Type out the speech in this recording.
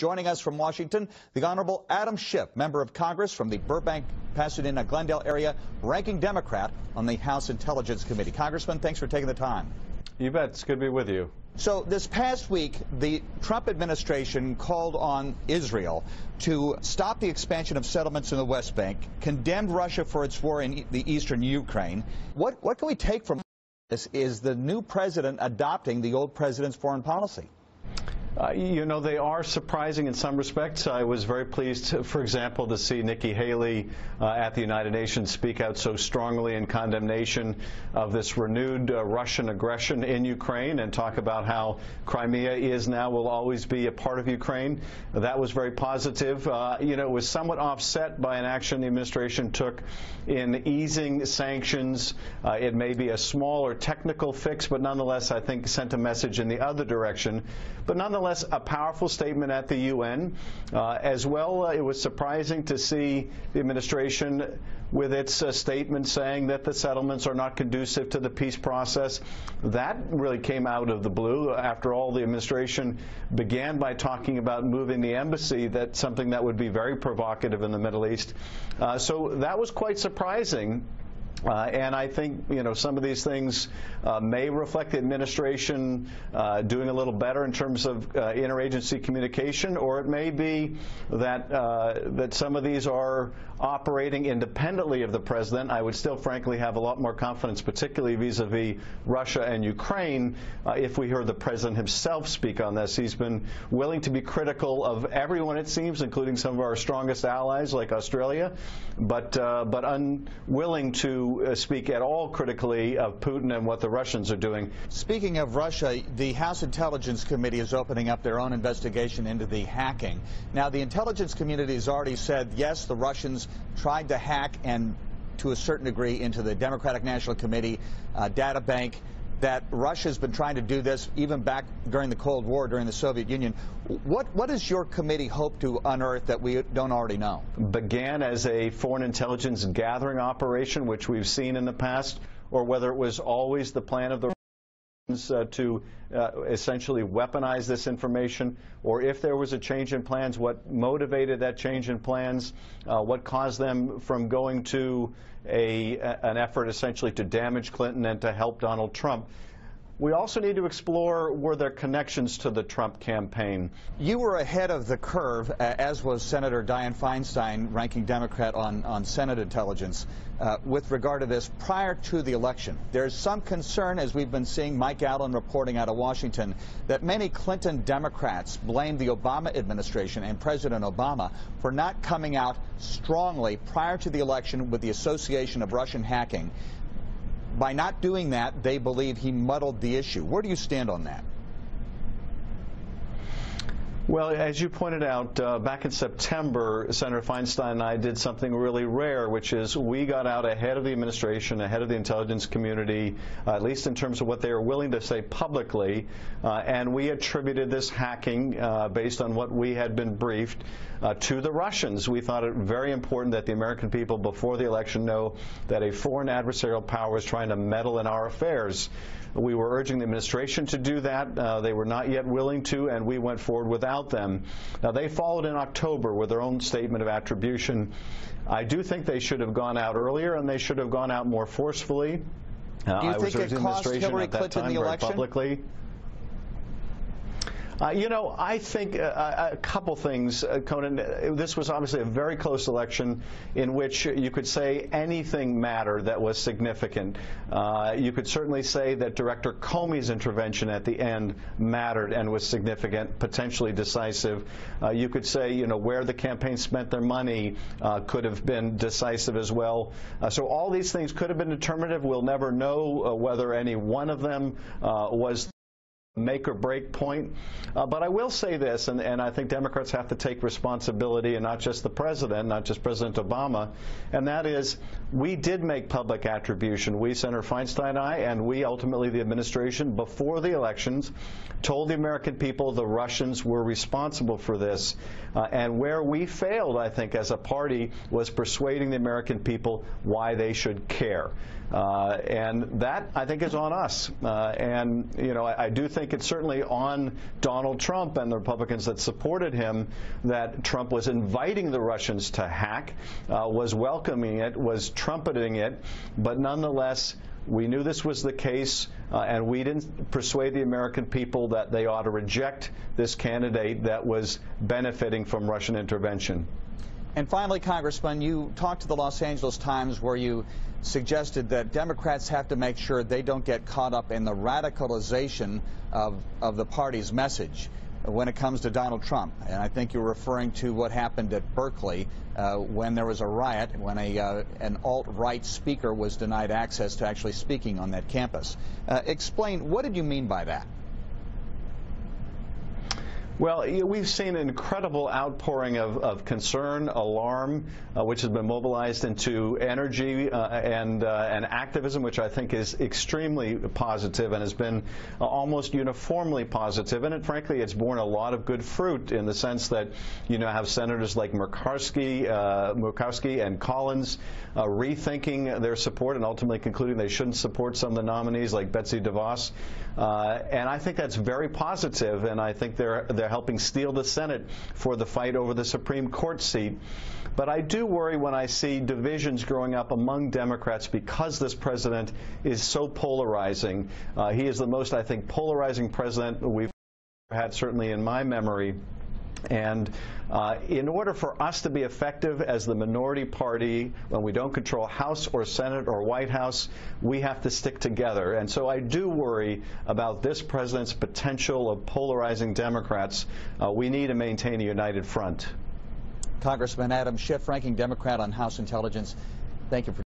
Joining us from Washington, the Honorable Adam Schiff, member of Congress from the Burbank, Pasadena, Glendale area, ranking Democrat on the House Intelligence Committee. Congressman, thanks for taking the time. You bet. It's good to be with you. So this past week, the Trump administration called on Israel to stop the expansion of settlements in the West Bank, condemned Russia for its war in the eastern Ukraine. What can we take from this? Is the new president adopting the old president's foreign policy? You know, they are surprising in some respects. I was very pleased, for example, to see Nikki Haley at the United Nations speak out so strongly in condemnation of this renewed Russian aggression in Ukraine and talk about how Crimea is now, will always be a part of Ukraine. That was very positive. You know, it was somewhat offset by an action the administration took in easing sanctions. It may be a small or technical fix, but nonetheless, I think sent a message in the other direction. But nonetheless, a powerful statement at the UN. As well, it was surprising to see the administration with its statement saying that the settlements are not conducive to the peace process. That really came out of the blue. After all, the administration began by talking about moving the embassy, that's something that would be very provocative in the Middle East. So that was quite surprising. And I think, you know, some of these things may reflect the administration doing a little better in terms of interagency communication, or it may be that that some of these are operating independently of the president. I would still, frankly, have a lot more confidence, particularly vis-a-vis Russia and Ukraine, if we heard the president himself speak on this. He's been willing to be critical of everyone, it seems, including some of our strongest allies like Australia, but unwilling to speak at all critically of Putin and what the Russians are doing. Speaking of Russia, the House Intelligence Committee is opening up their own investigation into the hacking. Now, the intelligence community has already said, yes, the Russians tried to hack, and to a certain degree, into the Democratic National Committee data bank, that Russia's been trying to do this even back during the Cold War, during the Soviet Union. What does your committee hope to unearth that we don't already know? Began as a foreign intelligence gathering operation, which we've seen in the past, or whether it was always the plan of the to essentially weaponize this information, or if there was a change in plans, what motivated that change in plans, what caused them from going to an effort essentially to damage Clinton and to help Donald Trump. We also need to explore, were there connections to the Trump campaign? You were ahead of the curve, as was Senator Dianne Feinstein, ranking Democrat on Senate intelligence, with regard to this prior to the election. There's some concern, as we've been seeing Mike Allen reporting out of Washington, that many Clinton Democrats blame the Obama administration and President Obama for not coming out strongly prior to the election with the association of Russian hacking. By not doing that, they believe he muddled the issue. Where do you stand on that? Well, as you pointed out, back in September, Senator Feinstein and I did something really rare, which is we got out ahead of the administration, ahead of the intelligence community, at least in terms of what they were willing to say publicly, and we attributed this hacking, based on what we had been briefed, to the Russians. We thought it very important that the American people before the election know that a foreign adversarial power is trying to meddle in our affairs. We were urging the administration to do that. They were not yet willing to, and we went forward without them. Now, they followed in October with their own statement of attribution. I do think they should have gone out earlier, and they should have gone out more forcefully. Do you think it cost Hillary Clinton the election? Publicly. You know, I think a couple things, Conan. This was obviously a very close election in which you could say anything mattered that was significant. You could certainly say that Director Comey's intervention at the end mattered and was significant, potentially decisive. You could say, you know, where the campaign spent their money could have been decisive as well. So all these things could have been determinative. We'll never know whether any one of them was make or break point. But I will say this, and I think Democrats have to take responsibility, and not just the president, not just President Obama, and that is we did make public attribution. We, Senator Feinstein and I, and we ultimately the administration before the elections told the American people the Russians were responsible for this. And where we failed, I think, as a party was persuading the American people why they should care. And that, I think, is on us. And, you know, I do think think it's certainly on Donald Trump and the Republicans that supported him that Trump was inviting the Russians to hack, was welcoming it, was trumpeting it, but nonetheless, we knew this was the case, and we didn't persuade the American people that they ought to reject this candidate that was benefiting from Russian intervention. And finally, Congressman, you talked to the Los Angeles Times where you suggested that Democrats have to make sure they don't get caught up in the radicalization of the party's message when it comes to Donald Trump. And I think you're referring to what happened at Berkeley when there was a riot, when an alt-right speaker was denied access to actually speaking on that campus. Explain, what did you mean by that? Well, we've seen an incredible outpouring of concern, alarm, which has been mobilized into energy and activism, which I think is extremely positive and has been almost uniformly positive. And frankly, it's borne a lot of good fruit in the sense that you now have senators like Murkowski and Collins rethinking their support and ultimately concluding they shouldn't support some of the nominees like Betsy DeVos. And I think that's very positive, and I think they're helping steel the Senate for the fight over the Supreme Court seat. But I do worry when I see divisions growing up among Democrats because this president is so polarizing. He is the most, I think, polarizing president we've had, certainly in my memory. And in order for us to be effective as the minority party, when we don't control House or Senate or White House, we have to stick together. And so I do worry about this president's potential of polarizing Democrats. We need to maintain a united front. Congressman Adam Schiff, ranking Democrat on House Intelligence, thank you for